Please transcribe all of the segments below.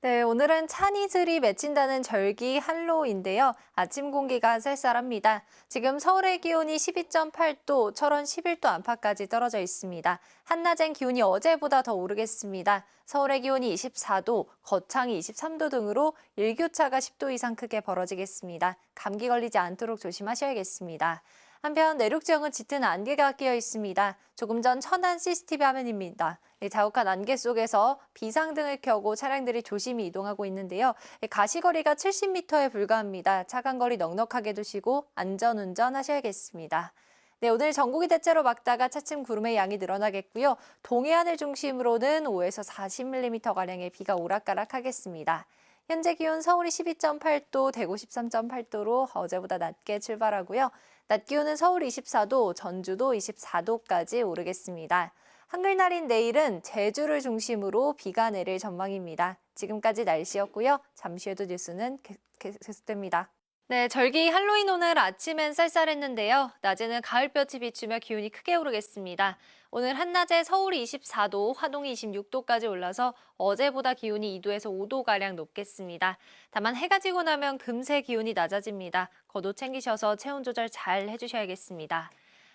네, 오늘은 찬 이슬이 맺힌다는 절기 한로인데요. 아침 공기가 쌀쌀합니다. 지금 서울의 기온이 12.8도, 철원 11도 안팎까지 떨어져 있습니다. 한낮엔 기온이 어제보다 더 오르겠습니다. 서울의 기온이 24도, 거창이 23도 등으로 일교차가 10도 이상 크게 벌어지겠습니다. 감기 걸리지 않도록 조심하셔야겠습니다. 한편 내륙 지역은 짙은 안개가 끼어 있습니다. 조금 전 천안 CCTV 화면입니다. 자욱한 안개 속에서 비상등을 켜고 차량들이 조심히 이동하고 있는데요. 가시거리가 70m에 불과합니다. 차간거리 넉넉하게 두시고 안전운전 하셔야겠습니다. 네, 오늘 전국이 대체로 맑다가 차츰 구름의 양이 늘어나겠고요. 동해안을 중심으로는 5에서 40mm가량의 비가 오락가락하겠습니다. 현재 기온 서울이 12.8도, 대구 13.8도로 어제보다 낮게 출발하고요. 낮 기온은 서울 24도, 전주도 24도까지 오르겠습니다. 한글날인 내일은 제주를 중심으로 비가 내릴 전망입니다. 지금까지 날씨였고요. 잠시 후에도 뉴스는 계속됩니다. 네, 절기 할로윈 오늘 아침엔 쌀쌀했는데요. 낮에는 가을볕이 비추며 기온이 크게 오르겠습니다. 오늘 한낮에 서울이 24도, 화동이 26도까지 올라서 어제보다 기온이 2도에서 5도가량 높겠습니다. 다만 해가 지고 나면 금세 기온이 낮아집니다. 겉옷 챙기셔서 체온 조절 잘 해주셔야겠습니다.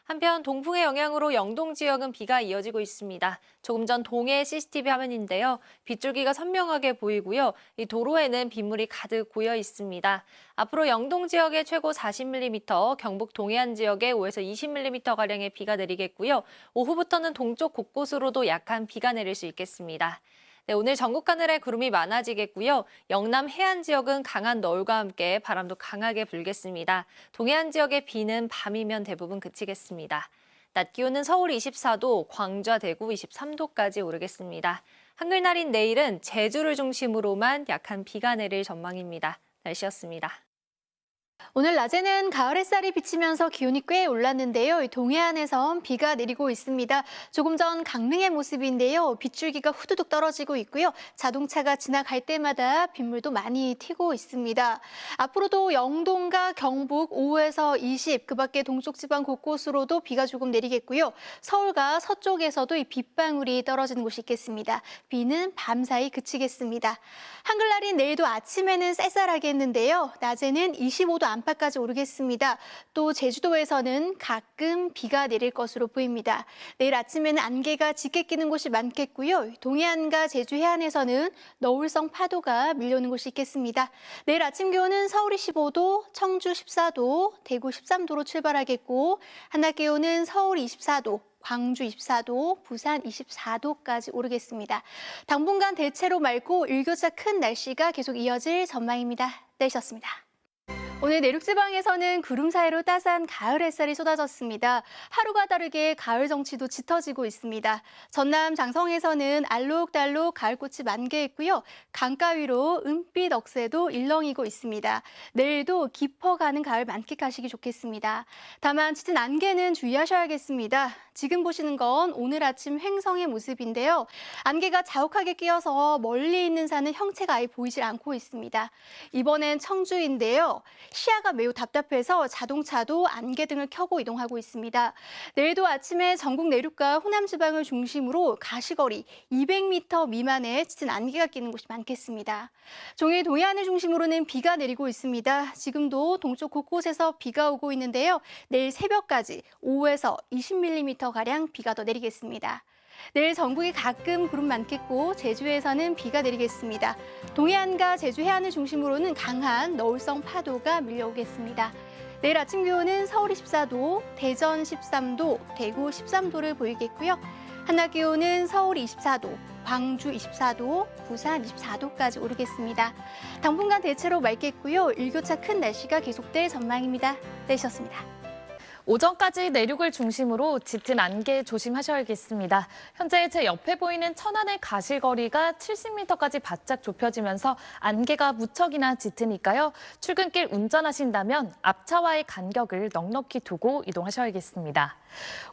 한편 동풍의 영향으로 영동 지역은 비가 이어지고 있습니다. 조금 전 동해 CCTV 화면인데요. 빗줄기가 선명하게 보이고요. 이 도로에는 빗물이 가득 고여 있습니다. 앞으로 영동 지역에 최고 40mm, 경북 동해안 지역에 5에서 20mm가량의 비가 내리겠고요. 오후부터는 동쪽 곳곳으로도 약한 비가 내릴 수 있겠습니다. 네, 오늘 전국 하늘에 구름이 많아지겠고요. 영남 해안 지역은 강한 너울과 함께 바람도 강하게 불겠습니다. 동해안 지역의 비는 밤이면 대부분 그치겠습니다. 낮 기온은 서울 24도, 광주와 대구 23도까지 오르겠습니다. 한글날인 내일은 제주를 중심으로만 약한 비가 내릴 전망입니다. 날씨였습니다. 오늘 낮에는 가을 햇살이 비치면서 기온이 꽤 올랐는데요. 동해안에선 비가 내리고 있습니다. 조금 전 강릉의 모습인데요. 빗줄기가 후두둑 떨어지고 있고요. 자동차가 지나갈 때마다 빗물도 많이 튀고 있습니다. 앞으로도 영동과 경북 5에서 20, 그 밖에 동쪽 지방 곳곳으로도 비가 조금 내리겠고요. 서울과 서쪽에서도 이 빗방울이 떨어지는 곳이 있겠습니다. 비는 밤사이 그치겠습니다. 한글날인 내일도 아침에는 쌀쌀하겠는데요. 낮에는 25도 안팎까지 오르겠습니다. 또 제주도에서는 가끔 비가 내릴 것으로 보입니다. 내일 아침에는 안개가 짙게 끼는 곳이 많겠고요. 동해안과 제주 해안에서는 너울성 파도가 밀려오는 곳이 있겠습니다. 내일 아침 기온은 서울이 15도, 청주 14도, 대구 13도로 출발하겠고 한낮 기온은 서울 24도, 광주 24도, 부산 24도까지 오르겠습니다. 당분간 대체로 맑고 일교차 큰 날씨가 계속 이어질 전망입니다. 날씨였습니다. 오늘 내륙지방에서는 구름 사이로 따스한 가을 햇살이 쏟아졌습니다. 하루가 다르게 가을 정취도 짙어지고 있습니다. 전남 장성에서는 알록달록 가을꽃이 만개했고요. 강가 위로 은빛 억새도 일렁이고 있습니다. 내일도 깊어가는 가을 만끽하시기 좋겠습니다. 다만 짙은 안개는 주의하셔야겠습니다. 지금 보시는 건 오늘 아침 횡성의 모습인데요. 안개가 자욱하게 끼어서 멀리 있는 산은 형체가 아예 보이질 않고 있습니다. 이번엔 청주인데요. 시야가 매우 답답해서 자동차도 안개등을 켜고 이동하고 있습니다. 내일도 아침에 전국 내륙과 호남 지방을 중심으로 가시거리 200m 미만의 짙은 안개가 끼는 곳이 많겠습니다. 종일 동해안을 중심으로는 비가 내리고 있습니다. 지금도 동쪽 곳곳에서 비가 오고 있는데요. 내일 새벽까지 5에서 20mm가량 비가 더 내리겠습니다. 내일 전국이 가끔 구름 많겠고 제주에서는 비가 내리겠습니다. 동해안과 제주 해안을 중심으로는 강한 너울성 파도가 밀려오겠습니다. 내일 아침 기온은 서울이 14도, 대전 13도, 대구 13도를 보이겠고요. 한낮 기온은 서울이 24도, 광주 24도, 부산 24도까지 오르겠습니다. 당분간 대체로 맑겠고요. 일교차 큰 날씨가 계속될 전망입니다. 날씨였습니다. 오전까지 내륙을 중심으로 짙은 안개 조심하셔야겠습니다. 현재 제 옆에 보이는 천안의 가실거리가 70m까지 바짝 좁혀지면서 안개가 무척이나 짙으니까요. 출근길 운전하신다면 앞차와의 간격을 넉넉히 두고 이동하셔야겠습니다.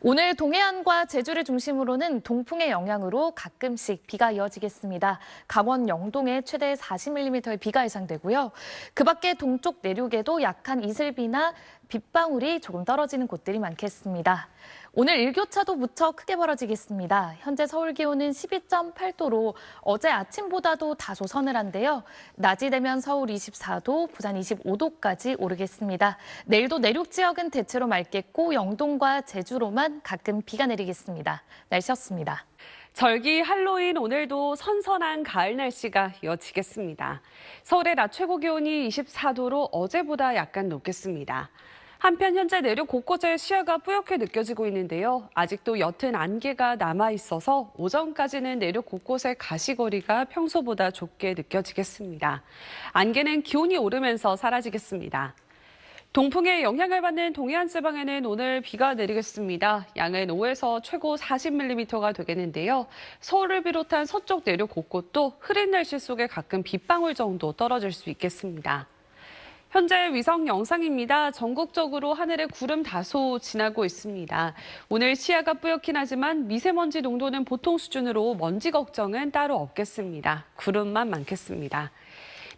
오늘 동해안과 제주를 중심으로는 동풍의 영향으로 가끔씩 비가 이어지겠습니다. 강원 영동에 최대 40mm의 비가 예상되고요. 그 밖에 동쪽 내륙에도 약한 이슬비나 빗방울이 조금 떨어지는 곳들이 많겠습니다. 오늘 일교차도 무척 크게 벌어지겠습니다. 현재 서울 기온은 12.8도로 어제 아침보다도 다소 서늘한데요. 낮이 되면 서울 24도, 부산 25도까지 오르겠습니다. 내일도 내륙 지역은 대체로 맑겠고 영동과 제주로만 가끔 비가 내리겠습니다. 날씨였습니다. 절기 할로윈 오늘도 선선한 가을 날씨가 이어지겠습니다. 서울의 낮 최고 기온이 24도로 어제보다 약간 높겠습니다. 한편 현재 내륙 곳곳에 시야가 뿌옇게 느껴지고 있는데요. 아직도 옅은 안개가 남아있어서 오전까지는 내륙 곳곳의 가시거리가 평소보다 좁게 느껴지겠습니다. 안개는 기온이 오르면서 사라지겠습니다. 동풍의 영향을 받는 동해안 지방에는 오늘 비가 내리겠습니다. 양은 5에서 최고 40mm가 되겠는데요. 서울을 비롯한 서쪽 내륙 곳곳도 흐린 날씨 속에 가끔 빗방울 정도 떨어질 수 있겠습니다. 현재 위성 영상입니다. 전국적으로 하늘에 구름 다소 지나고 있습니다. 오늘 시야가 뿌옇긴 하지만 미세먼지 농도는 보통 수준으로 먼지 걱정은 따로 없겠습니다. 구름만 많겠습니다.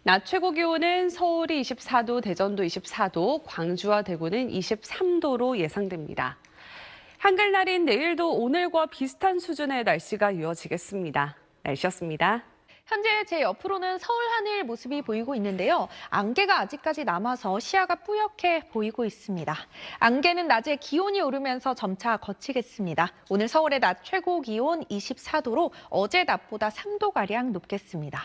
낮 최고 기온은 서울이 24도, 대전도 24도, 광주와 대구는 23도로 예상됩니다. 한글날인 내일도 오늘과 비슷한 수준의 날씨가 이어지겠습니다. 날씨였습니다. 현재 제 옆으로는 서울 하늘 모습이 보이고 있는데요. 안개가 아직까지 남아서 시야가 뿌옇게 보이고 있습니다. 안개는 낮에 기온이 오르면서 점차 걷히겠습니다. 오늘 서울의 낮 최고 기온 24도로 어제 낮보다 3도가량 높겠습니다.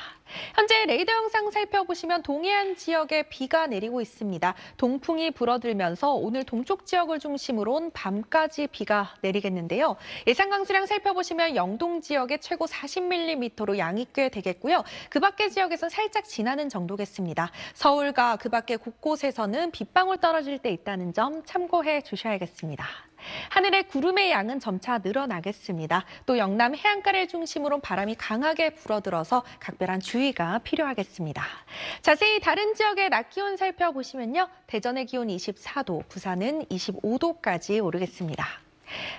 현재 레이더 영상 살펴보시면 동해안 지역에 비가 내리고 있습니다. 동풍이 불어들면서 오늘 동쪽 지역을 중심으로 밤까지 비가 내리겠는데요. 예상 강수량 살펴보시면 영동 지역에 최고 40mm로 양이 꽤 되겠고요. 그 밖의 지역에서는 살짝 지나는 정도겠습니다. 서울과 그 밖의 곳곳에서는 빗방울 떨어질 때 있다는 점 참고해 주셔야겠습니다. 하늘의 구름의 양은 점차 늘어나겠습니다. 또 영남 해안가를 중심으로 바람이 강하게 불어들어서 각별한 주의가 필요하겠습니다. 자세히 다른 지역의 낮 기온 살펴보시면요. 대전의 기온 24도, 부산은 25도까지 오르겠습니다.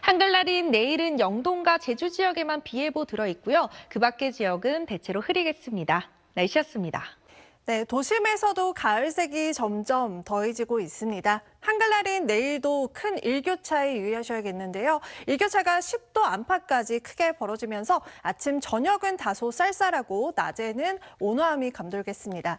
한글날인 내일은 영동과 제주 지역에만 비 예보 들어있고요. 그 밖의 지역은 대체로 흐리겠습니다. 날씨였습니다. 네, 도심에서도 가을색이 점점 더해지고 있습니다. 한글날인 내일도 큰 일교차에 유의하셔야겠는데요. 일교차가 10도 안팎까지 크게 벌어지면서 아침, 저녁은 다소 쌀쌀하고 낮에는 온화함이 감돌겠습니다.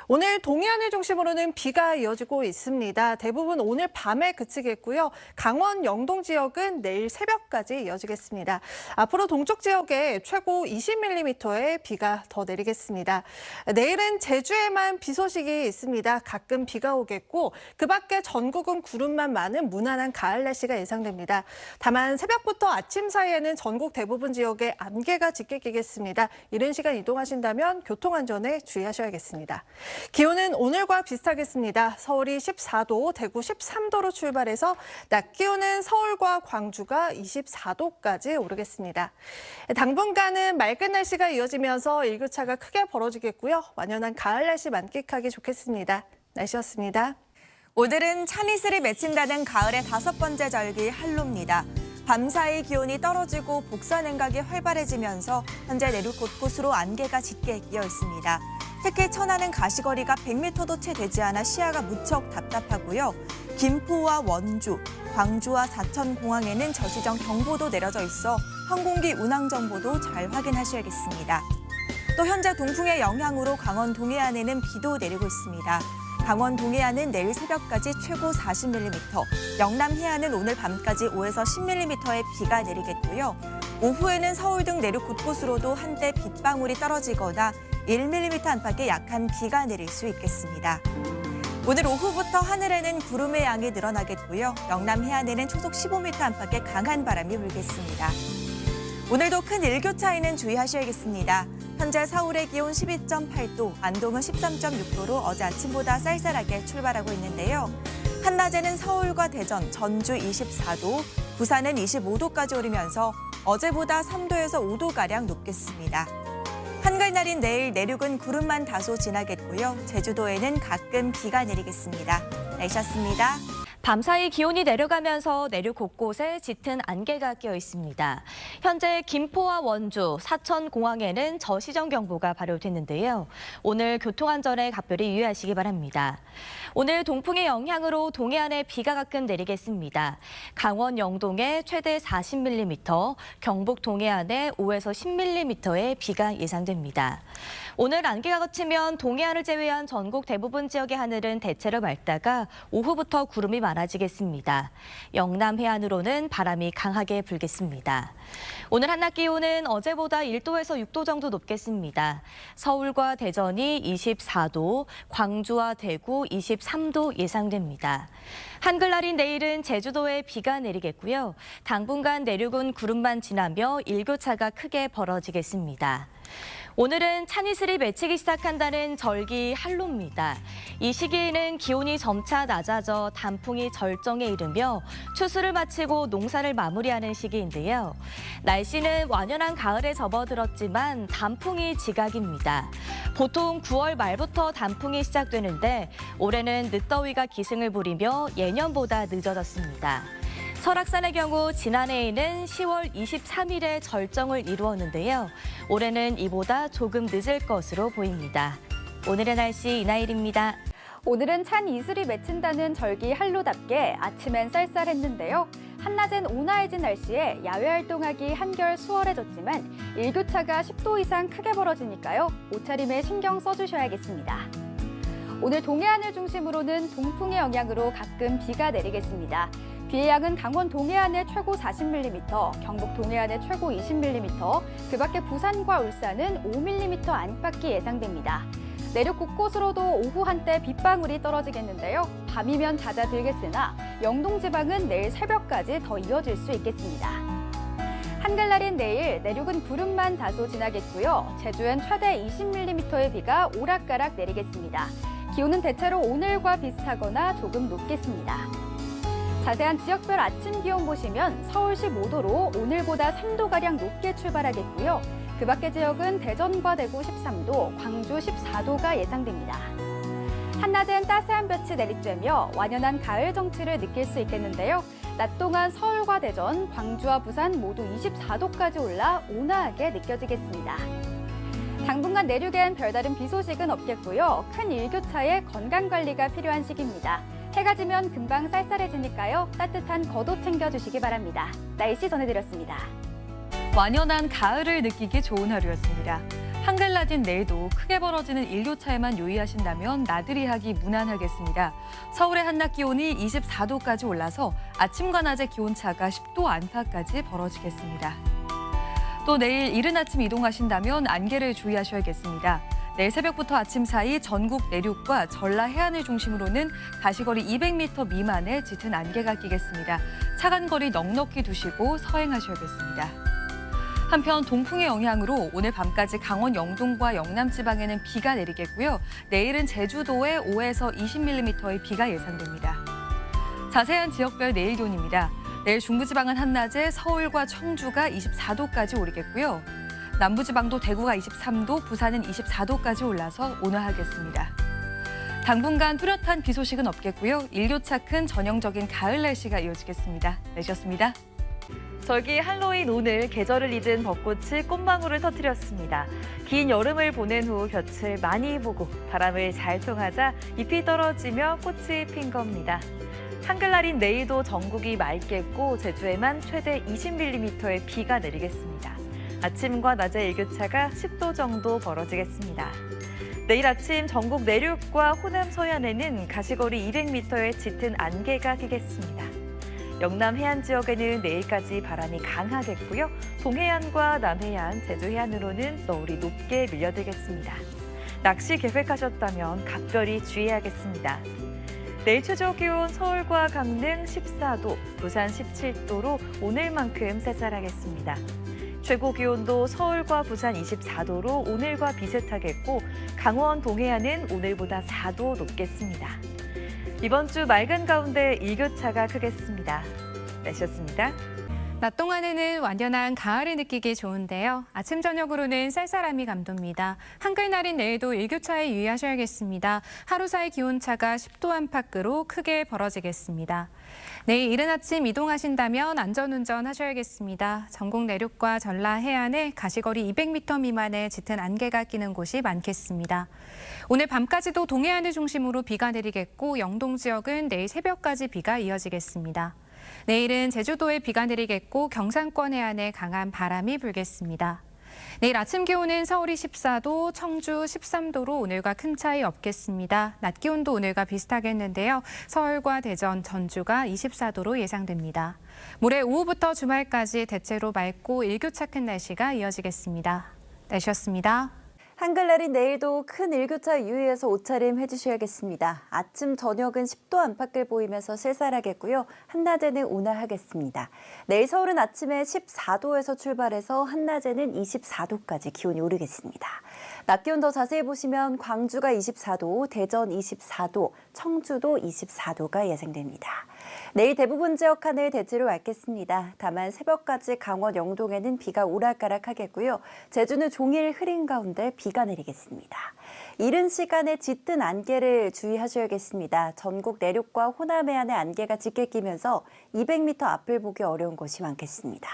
오늘 동해안을 중심으로는 비가 이어지고 있습니다. 대부분 오늘 밤에 그치겠고요. 강원, 영동 지역은 내일 새벽까지 이어지겠습니다. 앞으로 동쪽 지역에 최고 20mm의 비가 더 내리겠습니다. 내일은 제주에만 비 소식이 있습니다. 가끔 비가 오겠고 그 밖에 전국은 구름만 많은 무난한 가을 날씨가 예상됩니다. 다만 새벽부터 아침 사이에는 전국 대부분 지역에 안개가 짙게 끼겠습니다. 이른 시간 이동하신다면 교통안전에 주의하셔야겠습니다. 기온은 오늘과 비슷하겠습니다. 서울이 14도, 대구 13도로 출발해서 낮 기온은 서울과 광주가 24도까지 오르겠습니다. 당분간은 맑은 날씨가 이어지면서 일교차가 크게 벌어지겠고요. 완연한 가을 날씨 만끽하기 좋겠습니다. 날씨였습니다. 오늘은 찬이슬이 맺힌다는 가을의 5번째 절기 한로입니다. 밤사이 기온이 떨어지고 복사 냉각이 활발해지면서 현재 내륙 곳곳으로 안개가 짙게 끼어 있습니다. 특히 천안은 가시거리가 100m도 채 되지 않아 시야가 무척 답답하고요. 김포와 원주, 광주와 사천공항에는 저시정 경보도 내려져 있어 항공기 운항 정보도 잘 확인하셔야겠습니다. 또 현재 동풍의 영향으로 강원 동해안에는 비도 내리고 있습니다. 강원 동해안은 내일 새벽까지 최고 40mm, 영남 해안은 오늘 밤까지 5에서 10mm의 비가 내리겠고요. 오후에는 서울 등 내륙 곳곳으로도 한때 빗방울이 떨어지거나 1mm 안팎의 약한 비가 내릴 수 있겠습니다. 오늘 오후부터 하늘에는 구름의 양이 늘어나겠고요. 영남 해안에는 초속 15m 안팎의 강한 바람이 불겠습니다. 오늘도 큰 일교차에는 주의하셔야겠습니다. 현재 서울의 기온 12.8도, 안동은 13.6도로 어제 아침보다 쌀쌀하게 출발하고 있는데요. 한낮에는 서울과 대전, 전주 24도, 부산은 25도까지 오르면서 어제보다 3도에서 5도가량 높겠습니다. 한글날인 내일 내륙은 구름만 다소 지나겠고요. 제주도에는 가끔 비가 내리겠습니다. 날씨였습니다. 밤사이 기온이 내려가면서 내륙 곳곳에 짙은 안개가 끼어 있습니다. 현재 김포와 원주, 사천 공항에는 저시정경보가 발효됐는데요. 오늘 교통안전에 각별히 유의하시기 바랍니다. 오늘 동풍의 영향으로 동해안에 비가 가끔 내리겠습니다. 강원 영동에 최대 40mm, 경북 동해안에 5에서 10mm의 비가 예상됩니다. 오늘 안개가 걷히면 동해안을 제외한 전국 대부분 지역의 하늘은 대체로 맑다가 오후부터 구름이 많아지겠습니다. 영남 해안으로는 바람이 강하게 불겠습니다. 오늘 한낮 기온은 어제보다 1도에서 6도 정도 높겠습니다. 서울과 대전이 24도, 광주와 대구 23도 예상됩니다. 한글날인 내일은 제주도에 비가 내리겠고요. 당분간 내륙은 구름만 지나며 일교차가 크게 벌어지겠습니다. 오늘은 찬이슬이 맺히기 시작한다는 절기 한로입니다. 이 시기에는 기온이 점차 낮아져 단풍이 절정에 이르며 추수를 마치고 농사를 마무리하는 시기인데요. 날씨는 완연한 가을에 접어들었지만 단풍이 지각입니다. 보통 9월 말부터 단풍이 시작되는데 올해는 늦더위가 기승을 부리며 예년보다 늦어졌습니다. 설악산의 경우 지난해에는 10월 23일에 절정을 이루었는데요. 올해는 이보다 조금 늦을 것으로 보입니다. 오늘의 날씨 이나일입니다. 오늘은 찬 이슬이 맺힌다는 절기 한로답게 아침엔 쌀쌀했는데요. 한낮엔 온화해진 날씨에 야외 활동하기 한결 수월해졌지만 일교차가 10도 이상 크게 벌어지니까요. 옷차림에 신경 써주셔야겠습니다. 오늘 동해안을 중심으로는 동풍의 영향으로 가끔 비가 내리겠습니다. 비의 양은 강원 동해안에 최고 40mm, 경북 동해안에 최고 20mm, 그 밖에 부산과 울산은 5mm 안팎이 예상됩니다. 내륙 곳곳으로도 오후 한때 빗방울이 떨어지겠는데요. 밤이면 잦아들겠으나 영동 지방은 내일 새벽까지 더 이어질 수 있겠습니다. 한글날인 내일 내륙은 구름만 다소 지나겠고요. 제주엔 최대 20mm의 비가 오락가락 내리겠습니다. 기온은 대체로 오늘과 비슷하거나 조금 높겠습니다. 자세한 지역별 아침 기온 보시면 서울 15도로 오늘보다 3도가량 높게 출발하겠고요. 그 밖의 지역은 대전과 대구 13도, 광주 14도가 예상됩니다. 한낮엔 따스한 볕이 내리쬐며 완연한 가을 정취를 느낄 수 있겠는데요. 낮 동안 서울과 대전, 광주와 부산 모두 24도까지 올라 온화하게 느껴지겠습니다. 당분간 내륙엔 별다른 비 소식은 없겠고요. 큰 일교차에 건강관리가 필요한 시기입니다. 해가 지면 금방 쌀쌀해지니까요. 따뜻한 겉옷 챙겨주시기 바랍니다. 날씨 전해드렸습니다. 완연한 가을을 느끼기 좋은 하루였습니다. 한글날인 내일도 크게 벌어지는 일교차에만 유의하신다면 나들이 하기 무난하겠습니다. 서울의 한낮 기온이 24도까지 올라서 아침과 낮의 기온차가 10도 안팎까지 벌어지겠습니다. 또 내일 이른 아침 이동하신다면 안개를 주의하셔야겠습니다. 내일 새벽부터 아침 사이 전국 내륙과 전라 해안을 중심으로는 가시거리 200m 미만의 짙은 안개가 끼겠습니다. 차간거리 넉넉히 두시고 서행하셔야겠습니다. 한편 동풍의 영향으로 오늘 밤까지 강원 영동과 영남 지방에는 비가 내리겠고요. 내일은 제주도에 5에서 20mm의 비가 예상됩니다. 자세한 지역별 내일 기온입니다. 내일 중부지방은 한낮에 서울과 청주가 24도까지 오르겠고요. 남부지방도 대구가 23도, 부산은 24도까지 올라서 온화하겠습니다. 당분간 뚜렷한 비 소식은 없겠고요. 일교차 큰 전형적인 가을 날씨가 이어지겠습니다. 날씨였습니다. 절기 할로윈 오늘 계절을 잊은 벚꽃이 꽃망울을 터뜨렸습니다. 긴 여름을 보낸 후 볕을 많이 보고 바람을 잘 통하자 잎이 떨어지며 꽃이 핀 겁니다. 한글날인 내일도 전국이 맑겠고 제주에만 최대 20mm의 비가 내리겠습니다. 아침과 낮의 일교차가 10도 정도 벌어지겠습니다. 내일 아침 전국 내륙과 호남 서해안에는 가시거리 200m의 짙은 안개가 끼겠습니다. 영남 해안 지역에는 내일까지 바람이 강하겠고요. 동해안과 남해안, 제주 해안으로는 너울이 높게 밀려들겠습니다. 낚시 계획하셨다면 각별히 주의해야겠습니다. 내일 최저 기온 서울과 강릉 14도, 부산 17도로 오늘만큼 쌀쌀하겠습니다. 최고 기온도 서울과 부산 24도로 오늘과 비슷하겠고 강원 동해안은 오늘보다 4도 높겠습니다. 이번 주 맑은 가운데 일교차가 크겠습니다. 날씨였습니다. 낮 동안에는 완연한 가을을 느끼기 좋은데요. 아침 저녁으로는 쌀쌀함이 감돕니다. 한글날인 내일도 일교차에 유의하셔야겠습니다. 하루 사이 기온차가 10도 안팎으로 크게 벌어지겠습니다. 내일 이른 아침 이동하신다면 안전운전 하셔야겠습니다. 전국 내륙과 전라 해안에 가시거리 200m 미만의 짙은 안개가 끼는 곳이 많겠습니다. 오늘 밤까지도 동해안을 중심으로 비가 내리겠고 영동 지역은 내일 새벽까지 비가 이어지겠습니다. 내일은 제주도에 비가 내리겠고 경상권 해안에 강한 바람이 불겠습니다. 내일 아침 기온은 서울이 14도, 청주 13도로 오늘과 큰 차이 없겠습니다. 낮 기온도 오늘과 비슷하겠는데요. 서울과 대전, 전주가 24도로 예상됩니다. 모레 오후부터 주말까지 대체로 맑고 일교차 큰 날씨가 이어지겠습니다. 날씨였습니다. 한글날인 내일도 큰 일교차 유의해서 옷차림 해주셔야겠습니다. 아침, 저녁은 10도 안팎을 보이면서 쌀쌀하겠고요. 한낮에는 온화하겠습니다. 내일 서울은 아침에 14도에서 출발해서 한낮에는 24도까지 기온이 오르겠습니다. 낮 기온 더 자세히 보시면 광주가 24도, 대전 24도, 청주도 24도가 예상됩니다. 내일 대부분 지역 하늘 대체로 맑겠습니다. 다만 새벽까지 강원 영동에는 비가 오락가락하겠고요. 제주는 종일 흐린 가운데 비가 내리겠습니다. 이른 시간에 짙은 안개를 주의하셔야겠습니다. 전국 내륙과 호남 해안에 안개가 짙게 끼면서 200m 앞을 보기 어려운 곳이 많겠습니다.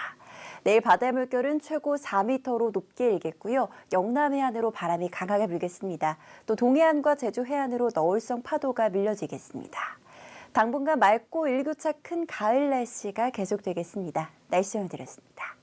내일 바다 물결은 최고 4m로 높게 일겠고요. 영남 해안으로 바람이 강하게 불겠습니다. 또 동해안과 제주 해안으로 너울성 파도가 밀려지겠습니다. 당분간 맑고 일교차 큰 가을 날씨가 계속되겠습니다. 날씨 전해드렸습니다.